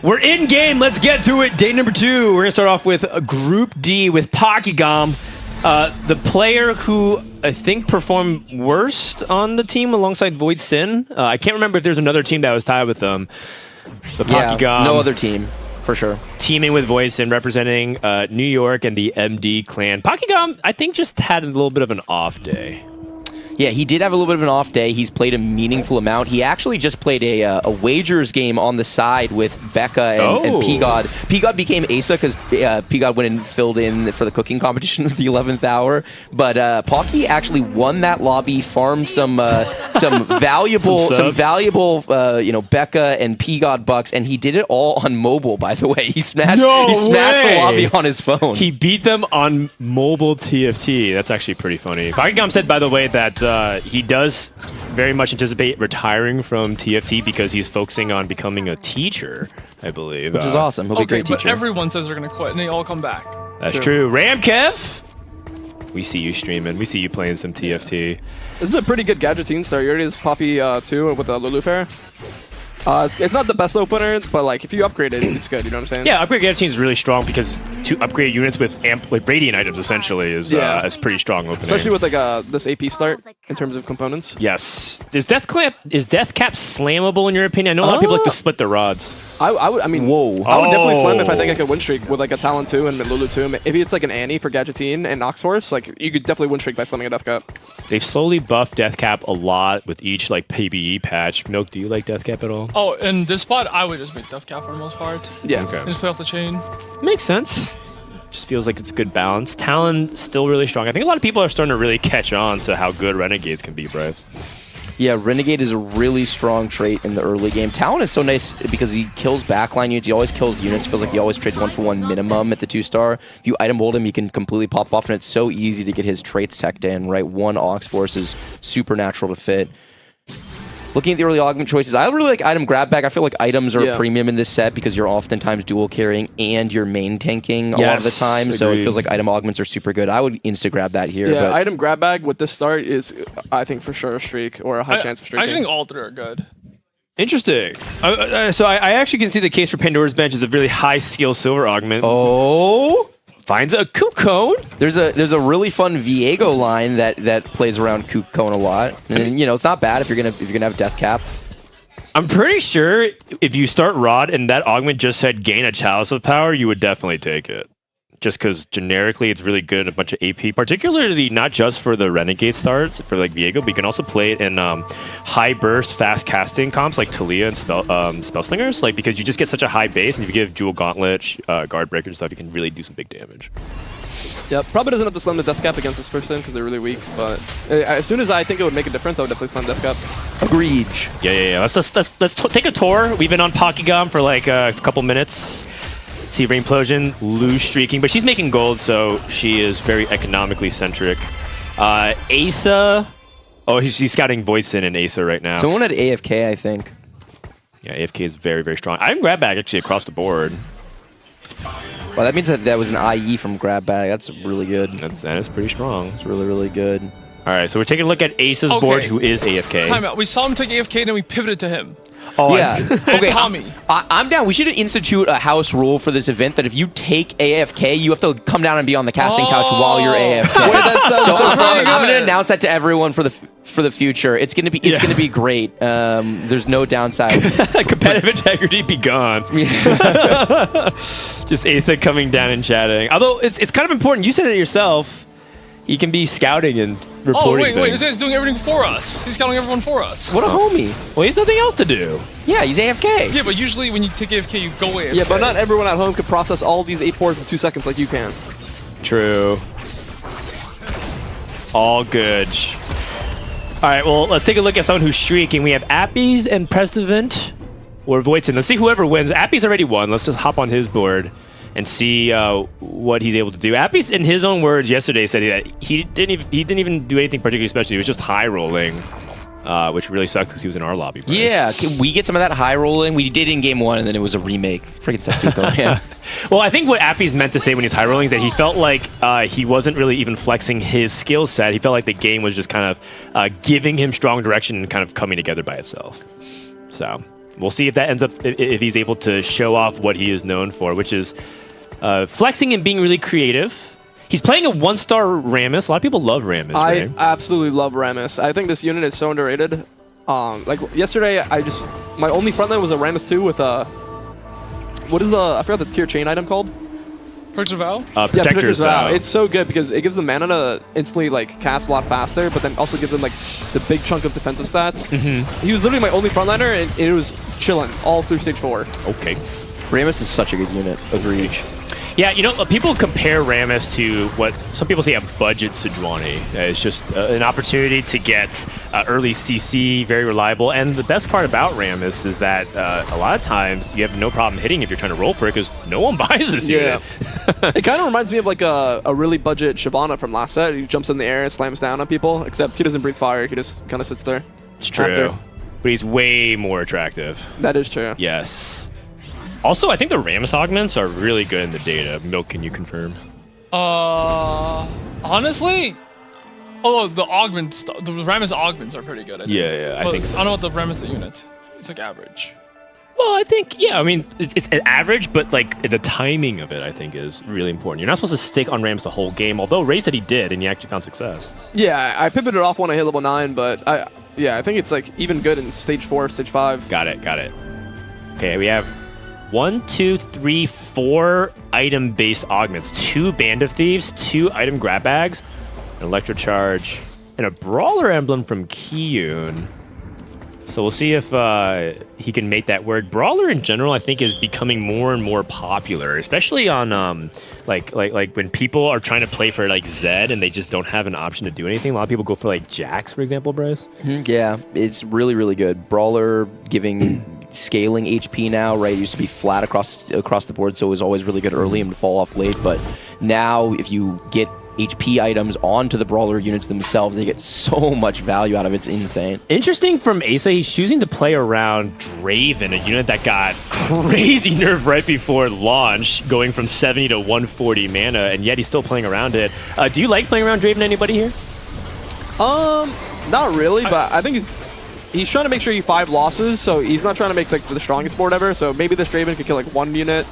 We're in game. Let's get to it. Day number 2. We're going to start off with Group D with Pokygom. The player who I think performed worst on the team alongside Void Sin. I can't remember if there's another team that was tied with them. The Pokygom. No other team, for sure. Teaming with Void Sin, representing New York and the MD clan. Pokygom, I think, just had a little bit of an off day. Yeah, he did have a little bit of an off day. He's played a meaningful amount. He actually just played a wagers game on the side with Becca and P-God. P-God became Asa because P-God went and filled in for the cooking competition at the 11th hour. But Pocky actually won that lobby, farmed some valuable, Becca and P-God bucks, and he did it all on mobile. By the way, he smashed the lobby on his phone. He beat them on mobile TFT. That's actually pretty funny. Pokygom said, by the way, that he does very much anticipate retiring from TFT because he's focusing on becoming a teacher, I believe. Which is awesome. He'll be a great teacher. But everyone says they're going to quit, and they all come back. That's true. Ramkev, we see you streaming. We see you playing some TFT. This is a pretty good Gadgeteen start. You already has Poppy 2 with the Lulu pair. It's not the best opener, but like if you upgrade it, it's good. You know what I'm saying? Yeah, upgrade Gadgeteen is really strong because to upgrade units with radiant items essentially is pretty strong opening. Especially with like this AP start in terms of components. Yes. Is Death Cap slammable in your opinion? I know a lot of people like to split the rods. I mean, whoa! I would definitely slam if I think I could win streak with like a Talon 2 and Lulu 2. If it's like an Annie for Gadgeteen and Noxforce, like you could definitely win streak by slamming a Death Cap. They've slowly buffed Death Cap a lot with each like PvE patch. Milk, do you like Death Cap at all? Oh, in this spot, I would just make Death Cap for the most part. Yeah. Okay. Just play off the chain. Makes sense. Just feels like it's a good balance. Talon still really strong. I think a lot of people are starting to really catch on to how good Renegades can be, Bryce. Yeah, Renegade is a really strong trait in the early game. Talon is so nice because he kills backline units. He always kills units. Feels like he always trades 1-for-1 minimum at the 2-star. If you item hold him, you can completely pop off, and it's so easy to get his traits teched in, right? One Ox Force is super natural to fit. Looking at the early augment choices, I really like item grab bag. I feel like items are a premium in this set because you're oftentimes dual carrying and you're main tanking a lot of the time. Agreed. So it feels like item augments are super good. I would insta grab that here. Yeah, but item grab bag with this start is, I think, for sure a streak or a high chance of streaking. I think all 3 are good. Interesting. So I actually can see the case for Pandora's Bench as a really high skill silver augment. Oh. Finds a Coocone. There's a really fun Viego line that plays around Coocone a lot, and you know it's not bad if you're gonna have Death Cap. I'm pretty sure if you start Rod and that augment just said gain a Chalice of Power, you would definitely take it. Just because generically it's really good in a bunch of AP, particularly not just for the Renegade starts, for like Viego, but you can also play it in high burst, fast casting comps like Talia and Spellslingers, like because you just get such a high base, and if you give Jewel Gauntlet, Guard Breaker and stuff, you can really do some big damage. Yep, probably doesn't have to slam the Death Cap against this person because they're really weak, but as soon as I think it would make a difference, I would definitely slam Death Cap. Agreed. Yeah. Let's take a tour. We've been on Pokygom for like a couple minutes. See Rainplosion lose streaking, but she's making gold, so she is very economically centric. Asa, she's scouting Voicin and Asa right now. Someone had AFK, I think. Yeah, AFK is very, very strong. I'm grab bag actually across the board. Well, that means that was an IE from grab bag. That's really good. That is pretty strong. It's really, really good. All right, so we're taking a look at Asa's board, who is AFK. Time out. We saw him take AFK, and then we pivoted to him. Oh, yeah. Okay, Tommy. I'm down. We should institute a house rule for this event that if you take AFK, you have to come down and be on the casting couch while you're AFK. So I'm going to announce that to everyone for the future. It's going to be great. There's no downside. Competitive integrity be gone. Just Asa coming down and chatting. Although it's kind of important. You said it yourself. He can be scouting and reporting wait, this guy's doing everything for us. He's scouting everyone for us. What a homie. Well, he has nothing else to do. Yeah, he's AFK. Yeah, but usually when you take AFK, you go AFK. Yeah, but not everyone at home could process all these 8 boards in 2 seconds like you can. True. All good. All right, well, let's take a look at someone who's streaking. We have Appies and Prestavent or Voidson. Let's see whoever wins. Appies already won. Let's just hop on his board and see what he's able to do. Appies, in his own words, yesterday said that he didn't even do anything particularly special. He was just high rolling, which really sucks because he was in our lobby. Price. Yeah, can we get some of that high rolling? We did in game 1, and then it was a remake. Friggin' Setsuko, man. Well, I think what Appies meant to say when he's high rolling is that he felt like he wasn't really even flexing his skill set. He felt like the game was just kind of giving him strong direction and kind of coming together by itself. So we'll see if that ends up if he's able to show off what he is known for, which is flexing and being really creative. He's playing a 1-star Rammus. A lot of people love Rammus. I absolutely love Rammus. I think this unit is so underrated. Like yesterday, my only frontline was a Rammus 2 with what is I forgot the tier chain item called? Protector's Vow? Protector's Vow. It's so good because it gives them mana to instantly like cast a lot faster, but then also gives them like the big chunk of defensive stats. He was literally my only frontliner, and it was chilling all through stage 4. Okay. Rammus is such a good unit. Agreed. Yeah, you know, people compare Rammus to what some people say a budget Sejuani. It's just an opportunity to get early CC, very reliable. And the best part about Rammus is that a lot of times you have no problem hitting if you're trying to roll for it because no one buys this unit. It kind of reminds me of like a really budget Shyvana from last set. He jumps in the air and slams down on people, except he doesn't breathe fire. He just kind of sits there. It's true. After. But he's way more attractive. That is true. Yes. Also, I think the Rammus augments are really good in the data. Milk, can you confirm? Honestly, although the Rammus augments are pretty good. I think. Yeah, I think so. I don't know what the Rammus the unit. It's like average. Well, I think, yeah, I mean, it's an average, but like the timing of it, I think, is really important. You're not supposed to stick on Rammus the whole game, although Ray said he did, and he actually found success. Yeah, I pivoted off when I hit level 9, but I think it's like even good in stage 4, stage 5. Got it. Okay, we have 1, 2, 3, 4 item-based augments, 2 Band of Thieves, 2 item grab bags, an Electro Charge, and a Brawler emblem from Kiyun. So we'll see if he can make that work. Brawler in general, I think, is becoming more and more popular, especially on like when people are trying to play for like Zed and they just don't have an option to do anything. A lot of people go for like Jax, for example, Bryce. Yeah, it's really, really good. Brawler giving scaling HP now, right? It used to be flat across the board, so it was always really good early and would fall off late. But now, if you get HP items onto the Brawler units themselves, they get so much value out of it. It's insane. Interesting from Asa, he's choosing to play around Draven, a unit that got crazy nerfed right before launch, going from 70 to 140 mana, and yet he's still playing around it. Do you like playing around Draven, anybody here? Not really, but I think he's trying to make sure he 5 losses, so he's not trying to make like the strongest board ever, so maybe this Draven could kill like 1 unit.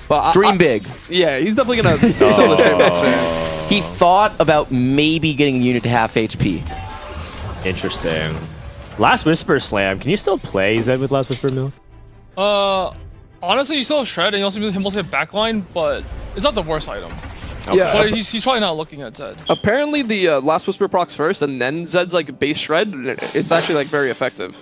But Dream big. Yeah, he's definitely going to sell the Draven soon. He thought about maybe getting a unit to half HP. Interesting. Last Whisper Slam. Can you still play Zed with Last Whisper Mill? Honestly, you still have Shred and you also have backline, but it's not the worst item. Okay. Yeah, but he's probably not looking at Zed. Apparently, the Last Whisper procs first, and then Zed's like base Shred. It's actually like very effective.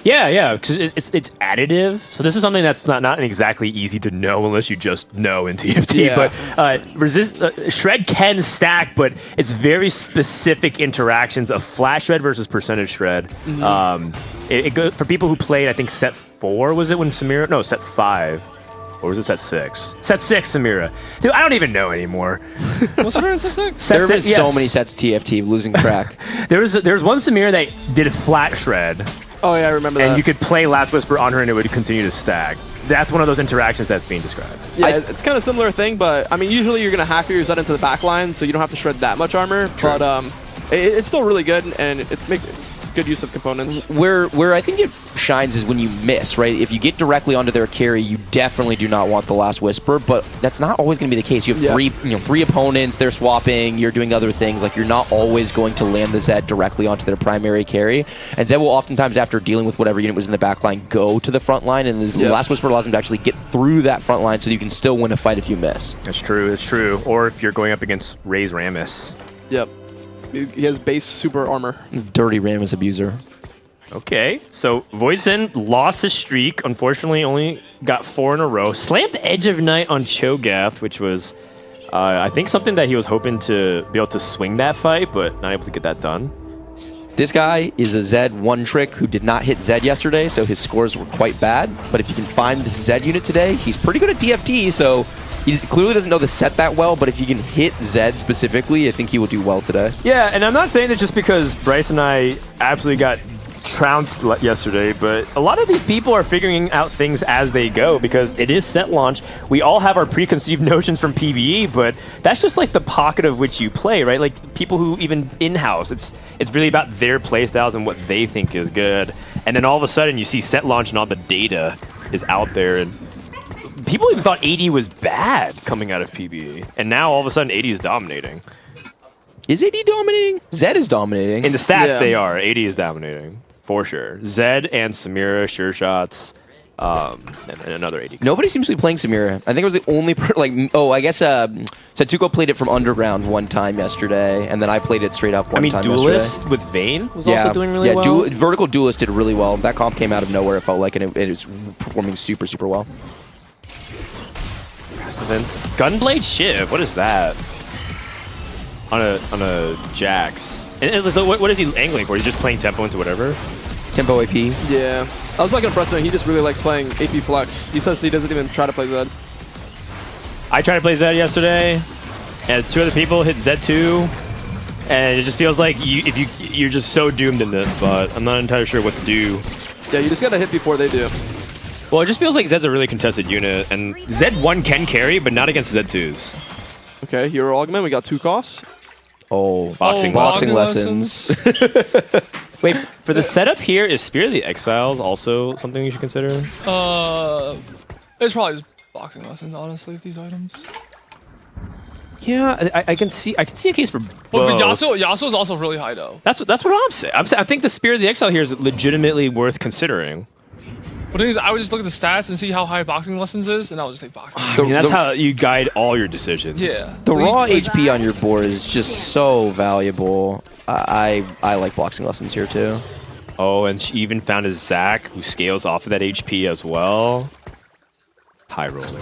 Yeah, because it's additive. So this is something that's not exactly easy to know unless you just know in TFT. Yeah. But Shred can stack, but it's very specific interactions of flash Shred versus percentage Shred. It goes for people who played, I think, set 4 was it when Samira? No, set 5. Or was it set 6? Set 6, Samira. Dude, I don't even know anymore. What's Samira set 6? There have been so many sets of TFT, losing track. There was one Samira that did a flat Shred. Oh yeah, I remember that. And you could play Last Whisper on her and it would continue to stack. That's one of those interactions that's being described. Yeah, it's kind of similar thing, but I mean, usually you're going to hack your Zed into the back line, so you don't have to shred that much armor. True. But it's still really good, and it's good use of components. Where I think it shines is when you miss, right? If you get directly onto their carry, you definitely do not want the Last Whisper, but that's not always going to be the case. You have three opponents, they're swapping, you're doing other things. Like, you're not always going to land the Zed directly onto their primary carry. And Zed will oftentimes, after dealing with whatever unit was in the back line, go to the front line, and the Last Whisper allows them to actually get through that front line so you can still win a fight if you miss. That's true. Or if you're going up against Ray's Rammus. Yep. He has base super armor. He's a dirty Rammus abuser. Okay, so Voisin lost his streak. Unfortunately, only got 4 in a row. Slammed Edge of Night on Cho'Gath, which was, I think, something that he was hoping to be able to swing that fight, but not able to get that done. This guy is a Zed one-trick who did not hit Zed yesterday, so his scores were quite bad. But if you can find this Zed unit today, he's pretty good at DFT, so he clearly doesn't know the set that well, but if you can hit Zed specifically, I think he will do well today. Yeah, and I'm not saying this just because Bryce and I absolutely got trounced yesterday, but a lot of these people are figuring out things as they go because it is set launch. We all have our preconceived notions from PvE, but that's just like the pocket of which you play, right? Like people who even in-house, it's really about their play styles and what they think is good. And then all of a sudden, you see set launch and all the data is out there, and people even thought AD was bad coming out of PBE, and now all of a sudden AD is dominating. Is AD dominating? Zed is dominating. In the stats, Yeah. they are. AD is dominating for sure. Zed and Samira, sure shots, and another AD. Nobody seems to be playing Samira. I think it was the only I guess Satsuko played it from Underground one time yesterday, and then I played it straight up one time Duelist yesterday. with Vayne was also doing really yeah, well. Vertical Duelist did really well. That comp came out of nowhere, it felt like, and it was performing super, super well. Past events. Gunblade Shiv, what is that? On a Jax. And so what is he angling for? He's just playing tempo into whatever? Tempo AP. Yeah. I was like impressed with him. He just really likes playing AP Flex. He says he doesn't even try to play Zed. I tried to play Zed yesterday, and 2 other people hit Zed too, and it just feels like you're just so doomed in this spot. I'm not entirely sure what to do. Yeah, you just gotta hit before they do. Well, it just feels like Zed's a really contested unit, and Zed1 can carry, but not against Zed2s. Okay, Hero Augment. We got 2 costs. Oh, Boxing lessons. Wait, for the setup here, is Spear of the Exiles also something you should consider? It's probably just boxing lessons, honestly, with these items. Yeah, I can see a case for both. But Yasuo is also really high though. That's what I'm saying. I think the Spear of the Exile here is legitimately worth considering. But the thing is, I would just look at the stats and see how high boxing lessons is, and I would just take boxing. I mean, that's how you guide all your decisions. Yeah. The raw HP on your board is just so valuable. I like boxing lessons here too. Oh, and she even found a Zac who scales off of that HP as well. High rolling.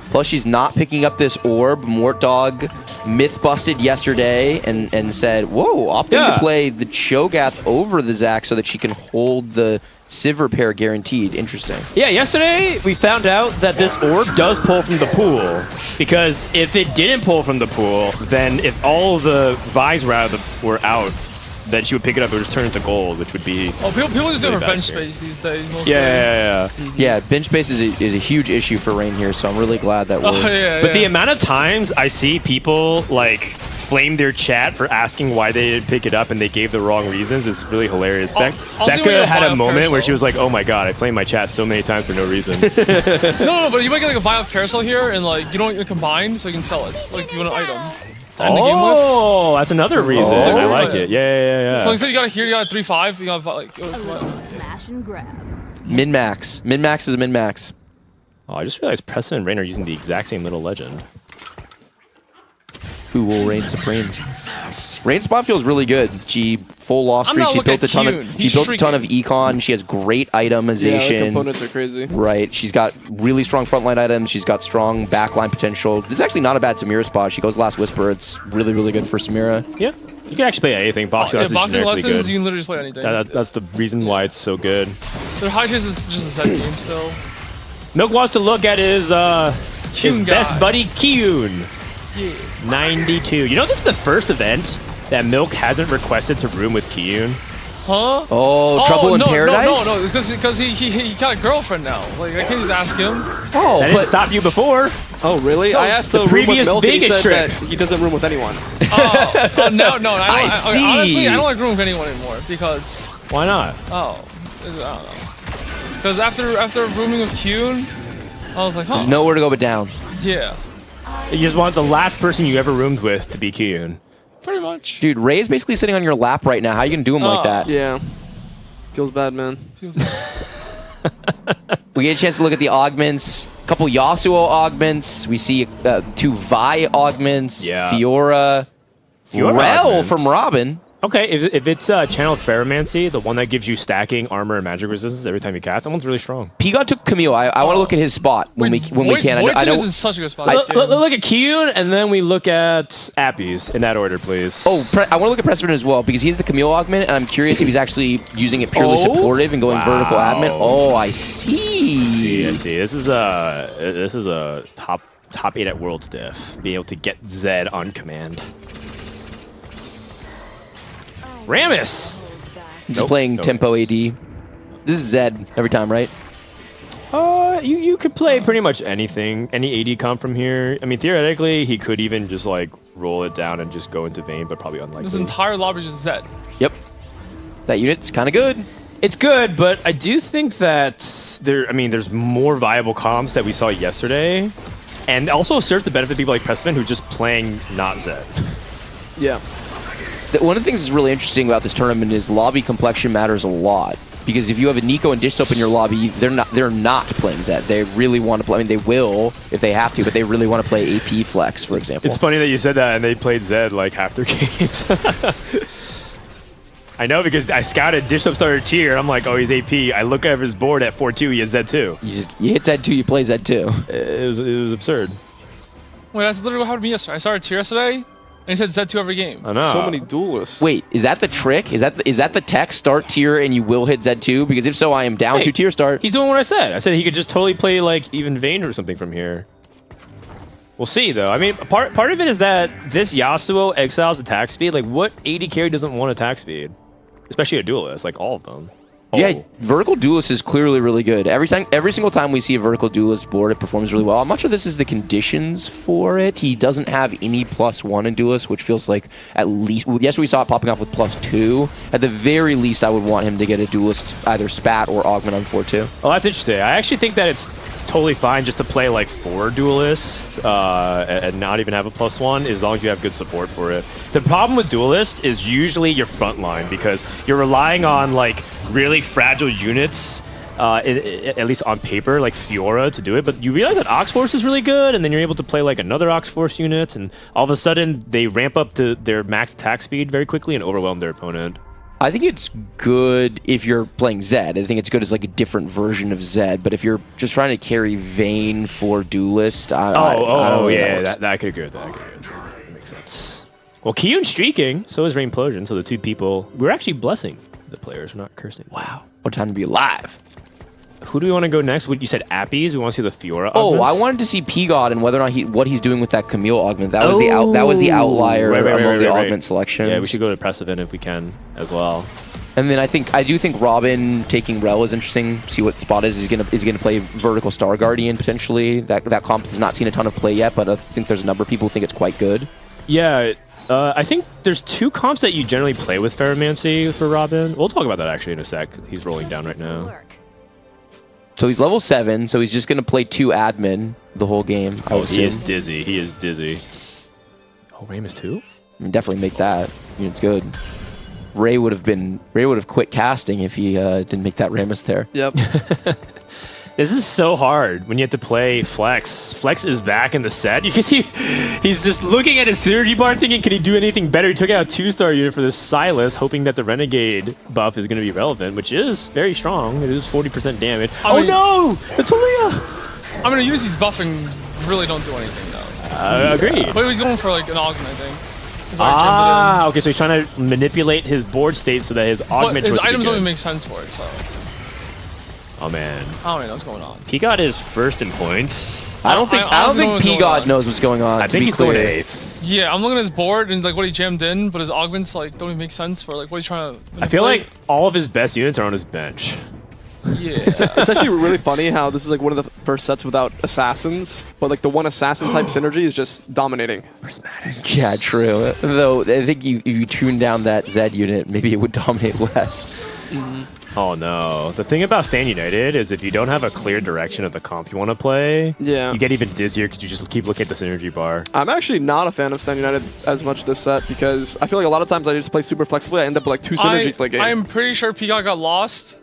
Plus, she's not picking up this orb. Mort Dog myth busted yesterday and said, whoa, opting to play the Cho'Gath over the Zac so that she can hold the Sivir pair guaranteed. Interesting. Yeah, yesterday we found out that this orb does pull from the pool. Because if it didn't pull from the pool, then if all of the Vi's were out, then she would pick it up and just turn into gold, which would be... Oh, people just do really a bad bench experience. space these days. Mostly. Yeah. Yeah, bench space is a huge issue for Rain here, so I'm really glad that we're... Oh, yeah, But the amount of times I see people, like, flame their chat for asking why they didn't pick it up and they gave the wrong reasons is really hilarious. I'll see when Becca you're had a Vile moment where Carousel. she was like, oh my god, I flamed my chat so many times for no reason. No, but you might get like a Vile Carousel here, and like you don't get combined, so you can sell it. Like you want an item. to end the game with. Oh, that's another reason. Oh. I like it. Yeah. So like, say you got it here, you got a 3-5, you got like. Smash and grab. Min-max. Min-max is a min-max. Oh, I just realized Preston and Rain are using the exact same little legend. Who will reign supreme? Rain spot feels really good. She full loss I'm streak. not She looking built a at ton of Kyun. she He's built a ton of shrieking. econ. She has great Yeah, the itemization. components are crazy. Right. She's got really strong frontline items. She's got strong backline potential. This is actually not a bad Samira spot. She goes Last Whisper. It's really, really good for Samira. Yeah. You can actually play anything. Boxing Yeah, lessons is boxing generically lessons, good. you can literally just play anything. That's the reason why it's so good. Their high chance is just a set game still. Milk wants to look at his Kyun best guy. buddy Kyun. Yeah. 92. You know, this is the first event that Milk hasn't requested to room with Kyun. Huh? Oh, Trouble in no, Paradise? No, it's because he got a girlfriund now. Like I can't just ask him. Oh, That didn't stop you before. Oh, really? No, I asked the the room with previous Milk, and he Vegas said trip. that he doesn't room with anyone. No, I don't. see. Honestly, I don't like room with anyone anymore because Why not? I don't know. Because after rooming with Kyun, I was like, huh? There's nowhere to go but down. Yeah, You just want the last person you ever roomed with to be Kyun. pretty much. Dude, Ray is basically sitting on your lap right now. How you gonna do him like Oh. that? Yeah. Feels bad, man. Feels bad. We get a chance to look at the augments. A couple Yasuo augments. We see 2 Vi augments. Yeah. Fiora. Fiora Rel augment. from Robin. Okay, if it's Channeled Ferromancy, the one that gives you stacking armor and magic resistance every time you cast, that one's really strong. Pigot took Camille. I want to look at his spot when we can. I Voidson know. is in such a good spot. Look at Kyun, and then we look at Appies in that order, please. Oh, I want to look at Precedent as well because he's the Camille augment, and I'm curious if he's actually using it purely supportive and going vertical Wow. admin. Oh, I see. I see. This is a top 8 at Worlds diff. Being able to get Zed on command. Rammus! Just Nope, playing nope. tempo AD. This is Zed every time, right? You could play pretty much anything, any AD comp from here. I mean, theoretically, he could even just like roll it down and just go into Vayne, but probably unlikely. This entire lobby is just Zed. Yep. That unit's kind of good. It's good, but I do think that there's more viable comps that we saw yesterday, and also serves to benefit people like Pressman who are just playing not Zed. Yeah. One of the things that's really interesting about this tournament is lobby complexion matters a lot. Because if you have a Nico and Dishtop in your lobby, they're not playing Zed. They really want to play. I mean, they will if they have to, but they really want to play AP Flex, for example. It's funny that you said that, and they played Zed like half their games. I know because I scouted Dishtop starter tier, and I'm like, oh, he's AP. I look at his board at 4-2, he has Zed2. You hit Zed2, you play Zed2. It was absurd. Wait, that's literally what happened to me yesterday. I started tier yesterday, and he said Z2 every game. I know. So many duelists. Wait, is that the trick? Is that the tech? Start tier and you will hit Zed2? Because if so, I am down to tier start. He's doing what I said. I said he could just totally play like even Vayne or something from here. We'll see though. I mean, part of it is that this Yasuo exiles attack speed. Like, what AD carry doesn't want attack speed? Especially a duelist, like all of them. Oh. Yeah, vertical duelist is clearly really good. Every single time we see a vertical duelist board, it performs really well. I'm not sure this is the conditions for it. He doesn't have any +1 in duelist, which feels like at least. Yes, we saw it popping off with +2. At the very least, I would want him to get a duelist, either spat or augment on 4-2. Oh, that's interesting. I actually think that it's totally fine just to play like 4 duelists and not even have a +1 as long as you have good support for it. The problem with duelist is usually your front line because you're relying on like really fragile units, at least on paper, like Fiora to do it, but you realize that Oxforce is really good, and then you're able to play like another Oxforce unit, and all of a sudden they ramp up to their max attack speed very quickly and overwhelm their opponent. I think it's good if you're playing Zed. I think it's good as like a different version of Zed, but if you're just trying to carry Vayne for duelist, I don't that I could agree with that. That makes sense. Well, Kiyun's streaking, so is Rainplosion, so the two people, we're actually blessing the players, we're not cursing. Wow. What time to be alive. Who do we want to go next? You said Appies. We want to see the Fiora. Oh, augments? I wanted to see P-God and whether or not what he's doing with that Camille augment. That was the outlier among the augment selections. Yeah, we should go to Precedent if we can as well. And then I do think Robin taking Rel is interesting. See what spot is he gonna play vertical Star Guardian potentially. That comp has not seen a ton of play yet, but I think there's a number of people who think it's quite good. Yeah. I think there's 2 comps that you generally play with Ferromancy for Robin. We'll talk about that actually in a sec. He's rolling down right now. So he's level 7, so he's just going to play 2 admin the whole game. Oh, he is dizzy. He is dizzy. Oh, Ramus 2? I mean, definitely make that. I mean, it's good. Ray would have quit casting if he didn't make that Ramus there. Yep. This is so hard when you have to play Flex. Flex is back in the set. You can see he's just looking at his synergy bar thinking, can he do anything better? He took out a 2-star unit for this Silas, hoping that the Renegade buff is going to be relevant, which is very strong. It is 40% damage. I mean, no! The Talia! I'm going to use these buffing really don't do anything, though. Agreed. But he's going for like an augment, I think. Okay, so he's trying to manipulate his board state so that his augment his choice items would don't be even good. make sense for it, so. Oh man. I don't know what's going on. P-God is first in points. I don't think P-God knows what's going on. I think he's going to 8th. Yeah, I'm looking at his board and like what he jammed in, but his augments like don't even make sense for like what he's trying to manipulate. I feel like all of his best units are on his bench. Yeah. It's actually really funny how this is like one of the first sets without assassins, but like the one assassin type synergy is just dominating. Yeah, true. Though I think if you tune down that Zed unit, maybe it would dominate less. Oh no. The thing about Stand United is if you don't have a clear direction of the comp you want to play, Yeah. you get even dizzier because you just keep looking at the synergy bar. I'm actually not a fan of Stand United as much this set because I feel like a lot of times I just play super flexibly. I end up with like 2 synergies late game. I'm pretty sure P-God got lost,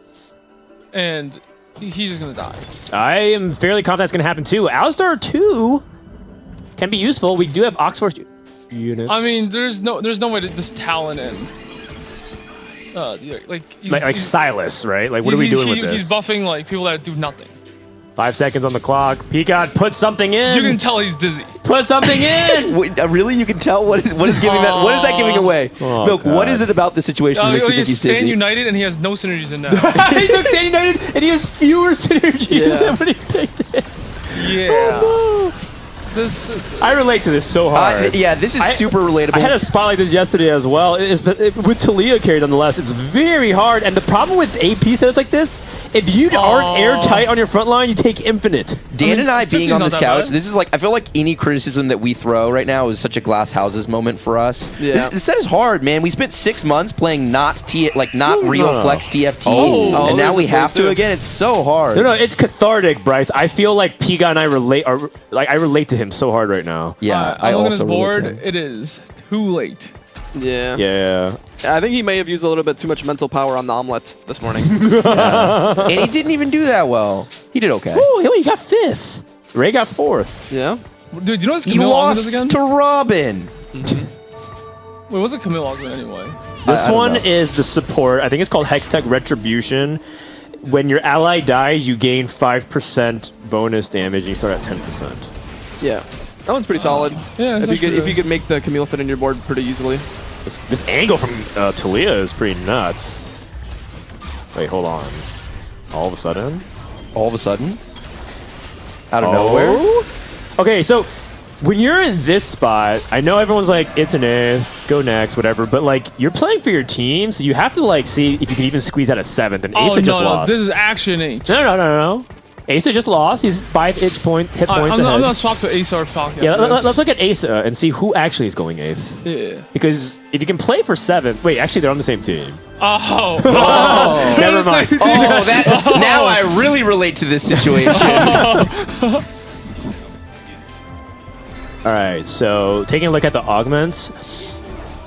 and he's just gonna die. I am fairly confident that's going to happen too. Alistar 2 can be useful. We do have Oxforce units. I mean, there's no way to this talent in. Like Silas, right? Like, what are we doing with this? He's buffing like people that do nothing. 5 seconds on the clock. P-God, put something in. You can tell he's dizzy. Put something in. Wait, really? You can tell what is giving that? What is that giving away? Oh, Milk. God. What is it about the situation that makes you think he's Stand dizzy? United and he has no synergies in that. He took Stand United and he has fewer synergies than when he picked it. Yeah. Oh, no. I relate to this so hard. Yeah, this is super relatable. I had a spot like this yesterday as well. With Talia carried nonetheless, it's very hard. And the problem with AP setups like this If you aren't airtight on your front line, you take infinite. Dan and I being 50's on not this that couch, bad. this is like, I feel like any criticism that we throw right now is such a glass houses moment for us. Yeah. This set is hard, man. We spent 6 months playing not real no. flex TFT, Oh, and now there's we a have place to too. again. It's so hard. No, it's cathartic, Bryce. I feel like Piga and I relate. I relate to him so hard right now. Yeah, I I'm looking at also his relate to board. him. It is too late. Yeah. Yeah. I think he may have used a little bit too much mental power on the omelette this morning. And he didn't even do that well. He did okay. Oh, he got 5th. Ray got 4th. Yeah. Dude, you know what He Camille Ogden is lost again? to Robin. Wait, what's a Camille Ogden anyway? This I don't one know. is the support. I think it's called Hextech Retribution. When your ally dies, you gain 5% bonus damage, and you start at 10%. Yeah. That one's pretty solid. Yeah, If you could make the Camille fit in your board pretty easily. This angle from Talia is pretty nuts. Wait, hold on. All of a sudden? All of a sudden, out of nowhere. Okay, so when you're in this spot, I know everyone's like, it's an if, go next, whatever, but like, you're playing for your team, so you have to like see if you can even squeeze out a 7th, and Asa just lost. This is actually an H. No. Asa just lost. He's 5 hit points I'm ahead. not shocked to Ace or talking. Yeah, let's look at Asa and see who actually is going 8th. Yeah. Because if you can play for 7th, wait, actually they're on the same team. Oh. Never mind. Oh, that now I really relate to this situation. All right, so taking a look at the augments,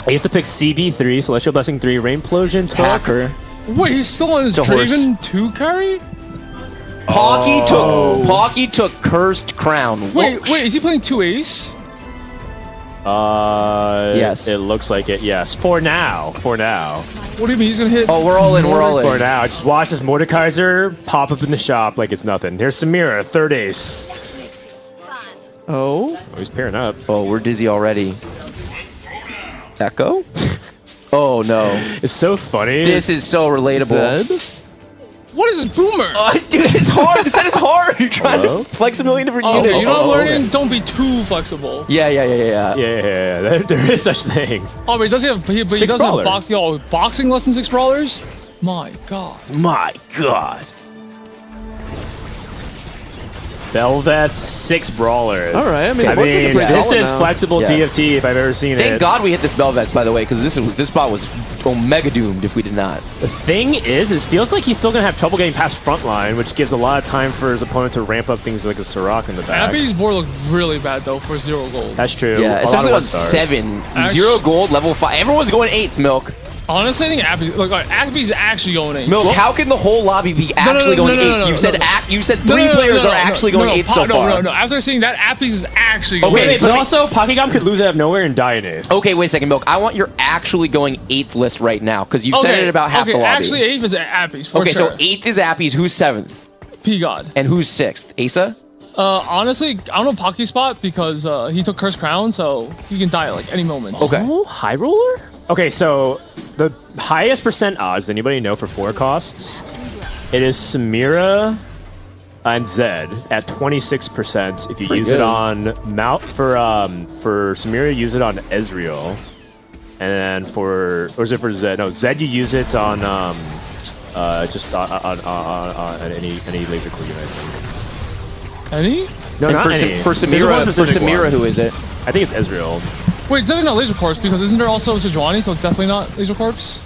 Asa picks CB3, Celestial Blessing 3, Rainplosion, Hacker. Wait, he's still on his The horse. Draven 2 carry? Pocky took Cursed Crown. Wait, is he playing 2 Ace? Yes. It looks like it, yes. For now. What do you mean he's gonna hit? Oh, we're all in. For now. Just watch this Mordekaiser pop up in the shop like it's nothing. Here's Samira, 3rd ace. Oh. Oh, he's pairing up. Oh, we're dizzy already. Echo? Oh no. It's so funny. This is so relatable. Zed? What is this boomer? Dude, it's hard. This set is hard. You're trying to flex a million different Okay, units. you know what I'm okay. learning? Don't be too flexible. Yeah. Yeah. There is such thing. Oh, but does he have? But he Six doesn't brawler. have boxing less than 6 brawlers. My God. My God. Velvet, 6 brawlers. All right. I mean, I both looking mean, pretty this solid is now. flexible Yeah. TFT if I've ever seen Thank it. God we hit this Belvets, by the way, because this spot was omega doomed if we did not. The thing is feels like he's still going to have trouble getting past front line, which gives a lot of time for his opponent to ramp up things like a Sirach in the back. Appy's board looked really bad though for 0 gold. That's true. Yeah, A lot especially of on 1-stars. 7. Actu- 0 gold, level 5. Everyone's going 8th, Milk. Honestly, I think Appy's actually going 8. Milk, how can the whole lobby be actually going 8th? You said 3 players are actually going 8th so far. No. After seeing that, Appy's is actually going Okay, Wait, 8th. but also, Pokegam could lose out of nowhere and die in 8th. Okay, wait a second, Milk. I want your actually going 8th list right now, because you've said it about half the lobby. Actually, 8th is Appy's for Okay, sure. so 8th is Appy's. Who's 7th? P-God. And who's 6th? Asa? Honestly, I don't know Pocky's spot because he took Cursed Crown, so he can die at like any moment. Okay. Oh, High Roller? Okay, so the highest percent odds, anybody know for 4 costs? It is Samira and Zed at 26%. If you Pretty use good. it on Mount for Samira, use it on Ezreal. And then or is it for Zed? No, Zed you use it on just on any laser cleave, I think. Any? No, And not for, any. for There's one Samira, specific one. who is it? I think it's Ezreal. Wait, it's definitely not Laser Corpse because isn't there also Sejuani, so it's definitely not Laser Corpse?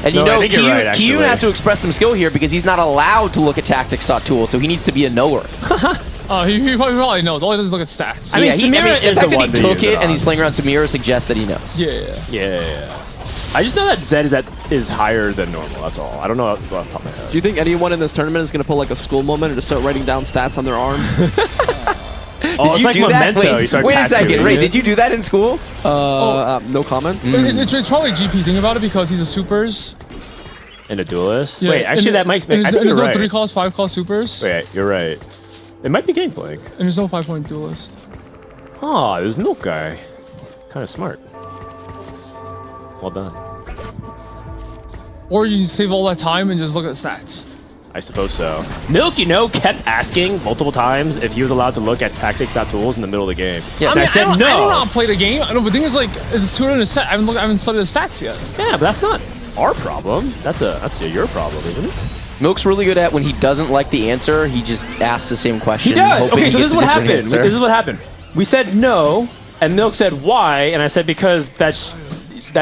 And you No, I know, think you're right, actually. Kiyun has to express some skill here because he's not allowed to look at tactics.tool, so he needs to be a knower. He probably knows. All he does is look at stats. I mean, Samira the is fact the that one he to took use it it and on. he's playing around Samira suggests that he knows. yeah. Yeah. I just know that Zed is higher than normal. That's all. I don't know off the top of my head. Do you think anyone in this tournament is going to pull like a school moment and just start writing down stats on their arm? Oh, it's like Memento. You start Wait a second. tattooing Ray, it. did you do that in school? No comment. It's probably GP thing about it because he's a supers. In a duelist? Yeah, Wait, actually, and- that makes and me. I there's- think and you're there's no right. 3 calls, 5 calls supers. Wait, you're right. It might be gameplay. And there's no 5-point duelist. Oh, there's Milk Guy. Kind of smart. Well done. Or you save all that time and just look at the stats. I suppose so. Milk, kept asking multiple times if he was allowed to look at tactics.tools in the middle of the game. Yeah, and I said I no. don't know how to play the game. I know, but the thing is, like, it's 200 a set. I haven't studied the stats yet. Yeah, but that's not our problem. That's your problem, isn't it? Milk's really good at when he doesn't like the answer, he just asks the same question. He does. hoping Okay, he so gets this is a what different happened. answer. This is what happened. We said no, and Milk said why, and I said because that's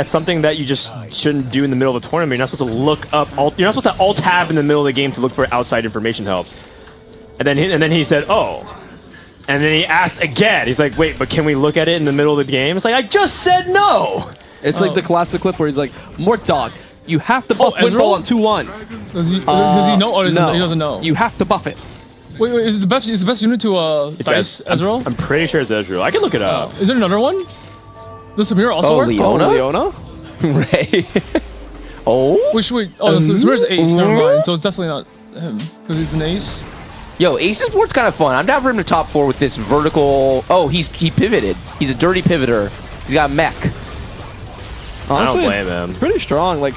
something that you just shouldn't do in the middle of a tournament. You're not supposed to look up. You're not supposed to alt tab in the middle of the game to look for outside information help. And then he said, oh. And then he asked again. He's like, wait, but can we look at it in the middle of the game? It's like, I just said no. It's like the classic clip where he's like, Mork Dog, you have to buff Ezreal? Windfall on 2-1. Does he know or No. he doesn't know? You have to buff it. Wait, is the best unit to dice Ezreal? I'm pretty sure it's Ezreal. I can look it up. Is there another one? Does Samira also work? Leona? Leona? Ray. Oh? Wait. Oh, so Samira's ace. Never mind. So it's definitely not him because he's an ace. Yo, Ace's board's kind of fun. I'm down for him to top 4 with this vertical. Oh, he pivoted. He's a dirty pivoter. He's got mech. Honestly, blame him. it's pretty strong. Like,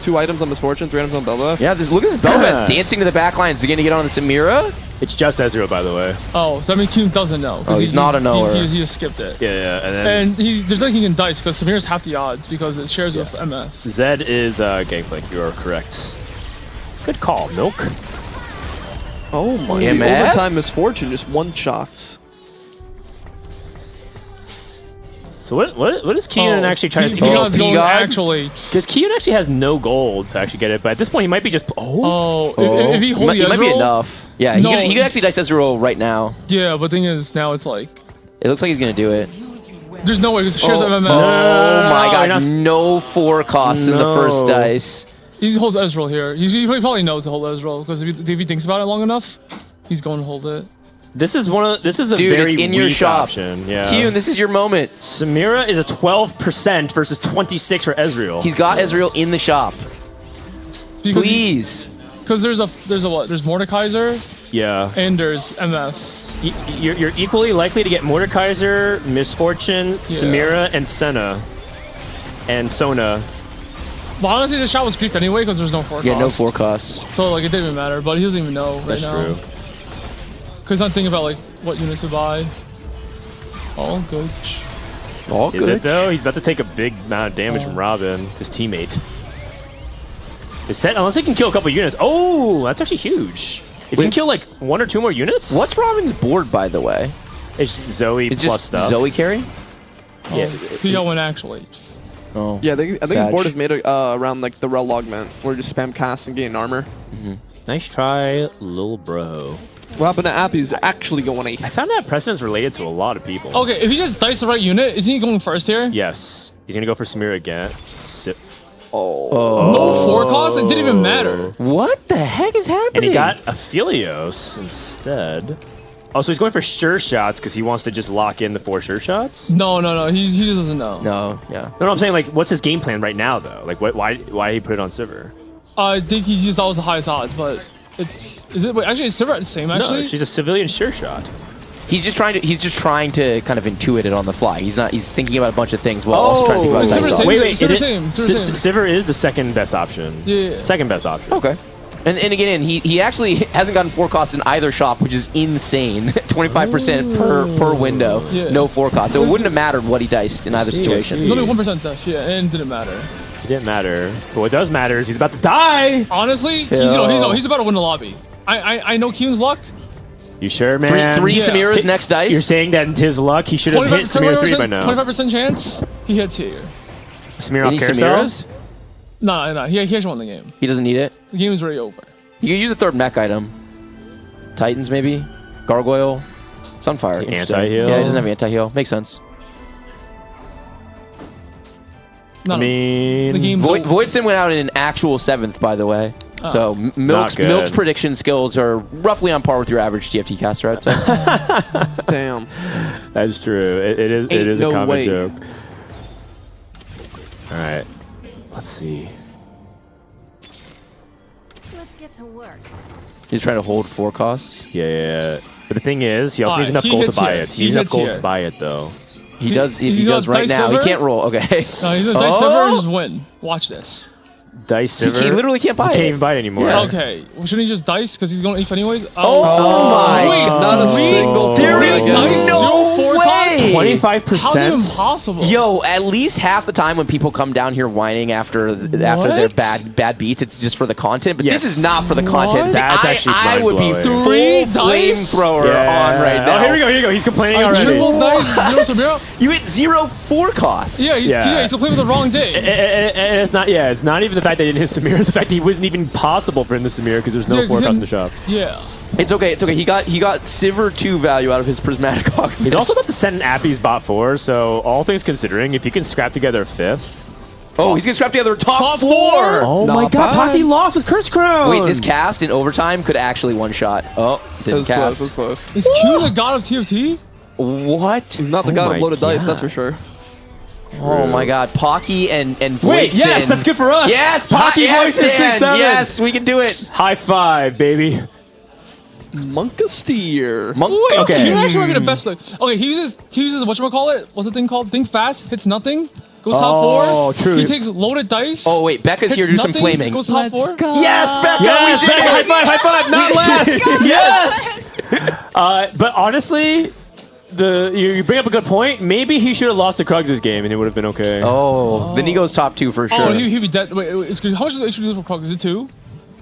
2 items on Misfortune, 3 items on Belva. Yeah, look at this Belvet dancing to the back line. Is he going to get on the Samira? It's just Ezreal, by the way. Oh, so I mean, Q doesn't know. 'cause Oh, he's not a knower. He just skipped it. Yeah. And then And there's nothing he can dice because Samira's half the odds because it shares with MF. Zed is Gangplank. You are correct. Good call, Milk. Oh my. MF? Overtime Misfortune, just 1-shots. So what is Keenan actually trying to He's get? going P-God? actually. Because Keenan actually has no gold to actually get it, but at this point he might be just. If he holds He might be Ezreal, enough. Yeah, he can actually dice Ezreal right now. Yeah, but thing is now it's like It looks like he's going to do it. there's no way because it shares with MF. Oh my god, not- no 4 costs in the first No. dice. He holds Ezreal here. He probably knows to hold Ezreal because if he thinks about it long enough, he's going to hold it. This is a Dude, very it's in your weak shop. option. Yeah. Kyun, this is your moment. Samira is a 12% versus 26 for Ezreal. He's got Ezreal in the shop. Because Please. Because there's a what? There's Mordekaiser yeah. and there's MF. You're equally likely to get Mordekaiser, Misfortune, Samira, and Senna, and Sona. But honestly, the shot was creeped anyway because there's no forecast. Yeah, no 4 costs. So like it didn't even matter. But he doesn't even know That's right now. true. Because I'm thinking about like what unit to buy. All good. All Is it though? He's about to take a big amount of damage from Robin, his teammate. Is set unless he can kill a couple units. Oh, that's actually huge. If you can kill like 1 or 2 more units, What's Robin's board, by the way? It's Zoe It's plus just stuff. Zoe carry? Yeah. He got one actually. Oh. Yeah, I think his Sag. board is made around like the Rel augment, where you just spam cast and gain armor. Nice try, little bro. What happened to Appy's actually going 8th. I found that precedent's related to a lot of people. Okay, if he just dice the right unit, isn't he going first here? Yes. He's gonna go for Samira again. No forecast? It didn't even matter. What the heck is happening? And he got Aphelios instead. Oh, so he's going for sure shots because he wants to just lock in the 4 sure shots? No. He just doesn't know. No, yeah. No, I'm saying like, what's his game plan right now though? Like, why did he put it on Sivir? I think he just thought it was the highest odds, but is it? Wait, actually, is Silver the same? Actually, No, she's a civilian sure shot. He's just trying to kind of intuit it on the fly. He's thinking about a bunch of things while also trying to think about It's his Sivir dice same, odds. Wait, Sivir it same, is- Sivir same. Sivir is the second best option. Yeah. Second best option. Okay. And again, he actually hasn't gotten 4 costs in either shop, which is insane. 25% per window. Yeah. No 4 costs. So it wouldn't have mattered what he diced in either see, I situation. see. It's only 1% dash, yeah, and it didn't matter. It didn't matter. But what does matter is he's about to die. Honestly, he's about to win the lobby. I know Kyun's luck. You sure, man? Three Yeah. Samira's next dice. You're saying that his luck, he should have hit Samira 3 by now. 25% chance he hits here. Samira off Any carousel? Samiras? No, he hasn't won the game. He doesn't need it. The game is already over. You can use a 3rd mech item. Titans, maybe? Gargoyle? Sunfire. Interesting. Anti-heal? Yeah, he doesn't have anti-heal. Makes sense. No, I mean, the game's over. Voidson went out in an actual 7th, by the way. So Milk's good. prediction skills are roughly on par with your average TFT caster, I'd say. Damn. that's true. It is no a common way. joke. All right, let's see. Let's get to work. He's trying to hold 4 costs. Yeah. But the thing is, he also needs enough he gold to hits buy here. it. He He needs enough hits gold here. to buy it, though. He does. If he he does does right dice now, he silver? can't roll. Okay. No, he's gonna dice silver and just win. Watch this. Dice He Sivir. literally can't buy He can't it. even buy it anymore. Yeah. Okay, well, shouldn't he just dice because he's going to eat anyways? Oh my Wait, God. Not a single There four is again. dice, no zero four way. cost? 25%. How's it even possible? Yo, at least half the time when people come down here whining after their bad beats, it's just for the content. But Yes. this is not for the content. That's actually I would be mind-blowing. full dice? flamethrower on right now. Oh, here we go. He's complaining already. Triple dice, 0 Samira? You hit 0-4 costs. Yeah, he's gonna play with the wrong day. And it's not. Yeah, it's not even the fact that he didn't hit Samir. It's the fact that he wasn't even possible for him to Samir because there's no Yeah, 'cause forecast in him- the shop. Yeah. It's okay. It's okay. He got Sivir 2 value out of his prismatic augment. He's also about to send an Appy's bot 4, so all things considering, if he can scrap together a 5th. Oh, he's gonna scrap together a top Top 4. four? Oh Not my god, bad. Pocky lost with Curse Crown! Wait, this cast in overtime could actually one-shot. Oh, That didn't was close. cast. That was close. Is Q the god of TFT? What? He's not the Oh god my of loaded dice, that's God. for sure. Oh my god, Pocky and Wait, Voisin. yes, that's good for us! Yes, Pocky yes, Voisin Dan, 6-7. yes, we can do it. High five, baby. Monkasteer. Wait, Okay. Q actually might be the best. Okay, he uses whatchamacallit? What's the thing called? Think fast, hits nothing, goes top 4. Oh, true. He takes loaded dice. Oh wait, Becca's here hits to do some nothing, flaming. Goes top 4. Yes, Becca, Yes, we did Becca, it. high five, not last! Yes. But honestly, you bring up a good point. Maybe he should have lost to Krugs this game and it would have been okay. Oh, then he goes top 2 for sure. Oh, he'd be dead. Wait, how much does it actually do for Krug? Is it 2?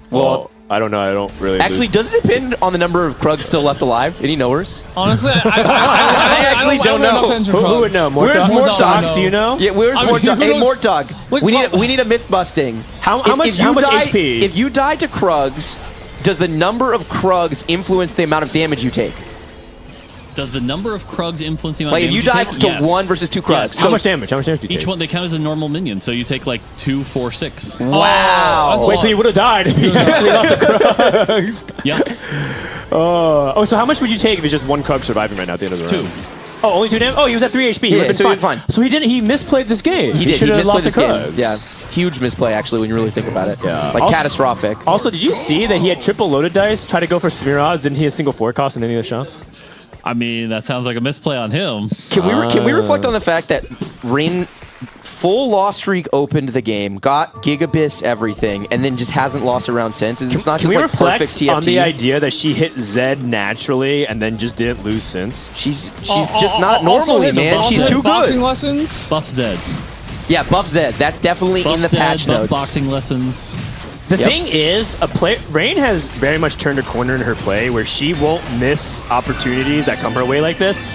Well, I don't know. I don't really. Actually, does it depend on the number of Krugs still left alive? Any knowers? Honestly, I actually don't know. Who would know? Where's Mort Mort Dogs? Dogs? Do you know? Yeah, where's I mean, Mort Dog? who Hey, knows? Mort Dog. Like, we need a myth busting. How If much you die- HP? If you die to Krugs, does the number of Krugs influence the amount of damage you take? Does the number of Krugs influence the amount Like of if you damage die take? to Yes. 1 versus 2 Krugs. Yes. How much damage? How much damage do you Each take? one, they count as a normal minion, so you take like 2, 4, 6. Wow. that's a Wait, lot. so you would have died if you actually lost to Krugs. Yep. So how much would you take if it's just one Krug surviving right now at the end of the 2. round? Oh, only 2 damage? Oh, he was at 3 HP. Yeah, He so he was fine. So he didn't. He misplayed this game. He did. should He have misplayed lost to this game. Krugs. Yeah. Huge misplay, actually, when you really think about it. Yeah. Like, Also- catastrophic. Also, did you see that he had triple loaded dice? Try to go for Smirnoz. Didn't he have single forecast in any of the shops? I mean, that sounds like a misplay on him. Can we reflect on the fact that Rain full loss streak opened the game, got Gigabyss everything, and then just hasn't lost a round since? It's not Can just we like reflect perfect TFT. on the idea that she hit Zed naturally and then just didn't lose since? She's just not normally, man. She's too Boxing good. lessons. Buff Zed. Yeah, buff Zed. That's definitely Buff in the Zed, patch buff notes. boxing lessons. The Yep. thing is, Rain has very much turned a corner in her play where she won't miss opportunities that come her way like this.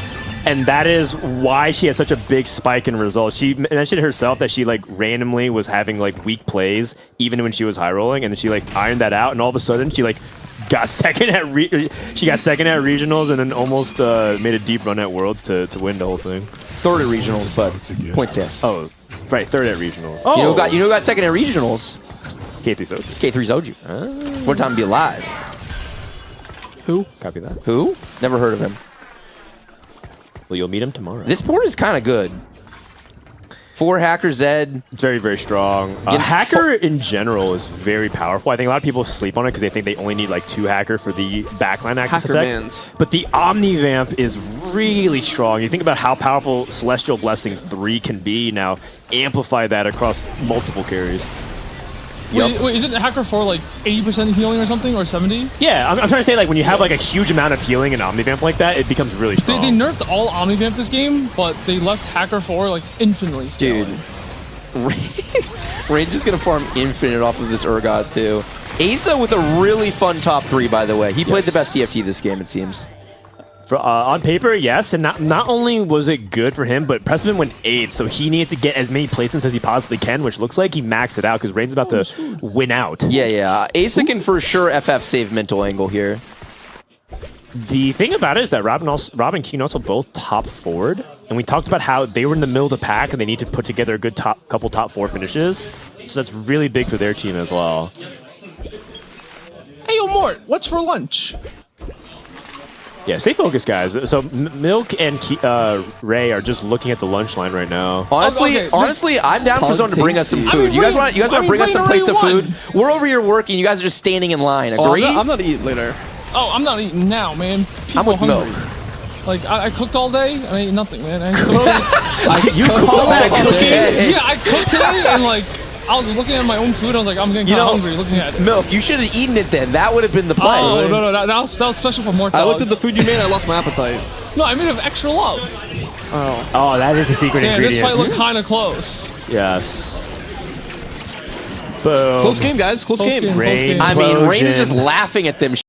And that is why she has such a big spike in results. She mentioned herself that she like randomly was having like weak plays even when she was high rolling, and then she like ironed that out, and all of a sudden she like got second at regionals, and then almost made a deep run at Worlds to win the whole thing. Third at regionals, but point stands. Oh, right, third at regionals. Oh, You know who got second at regionals? K3 Soju. K3 Zoju. One time to be alive. Who? Copy that. Who? Never heard of him. Well, you'll meet him tomorrow. This board is kind of good. 4 Hacker Zed. Very, very strong. Hacker in general is very powerful. I think a lot of people sleep on it because they think they only need like 2 Hacker for the backline access Hacker effect. bans. But the Omni Vamp is really strong. You think about how powerful Celestial Blessing 3 can be now. Amplify that across multiple carries. Wait, isn't Hacker 4 like 80% healing or something, or 70? Yeah, I'm trying to say like when you have like a huge amount of healing in Omni Vamp like that, it becomes really strong. They nerfed all Omnivamp this game, but they left Hacker 4 like infinitely scaling. Dude. Range is going to farm infinite off of this Urgot, too. Asa with a really fun top 3, by the way. He played the best TFT this game, it seems. On paper, yes, and not only was it good for him, but Pressman went 8th, so he needed to get as many placements as he possibly can, which looks like he maxed it out because Rain's about to win out. Yeah. Asa can for sure FF save mental angle here. The thing about it is that Rob and Keen also both top forward, and we talked about how they were in the middle of the pack and they need to put together a good couple top 4 finishes, so that's really big for their team as well. Hey, yo, Mort, what's for lunch? Yeah, stay focused, guys. So Milk and Ray are just looking at the lunch line right now. Honestly, I'm down for someone to bring us some Tasty. food. You guys want to bring us some plates of already food? We're over here working. You guys are just standing in line. Oh, Agree? I'm not eating later. Oh, I'm not eating now, man. I'm with hungry. Milk. Like, I cooked all day and I ate nothing, man. You call that cooking? Yeah, I cooked today and like, I was looking at my own food. I was like, I'm getting kind of hungry looking at it. Milk, you should have eaten it then. That would have been the play. Oh, no, that was special for Mort. I looked at the food you made, I lost my appetite. No, I made it of extra love. Oh. Oh, that is a secret Damn, this ingredient. fight looked kind of close. Yes. Boom. Close game, guys. Close game. Close Rain. game. I mean, Rain is just Explosion. laughing at them.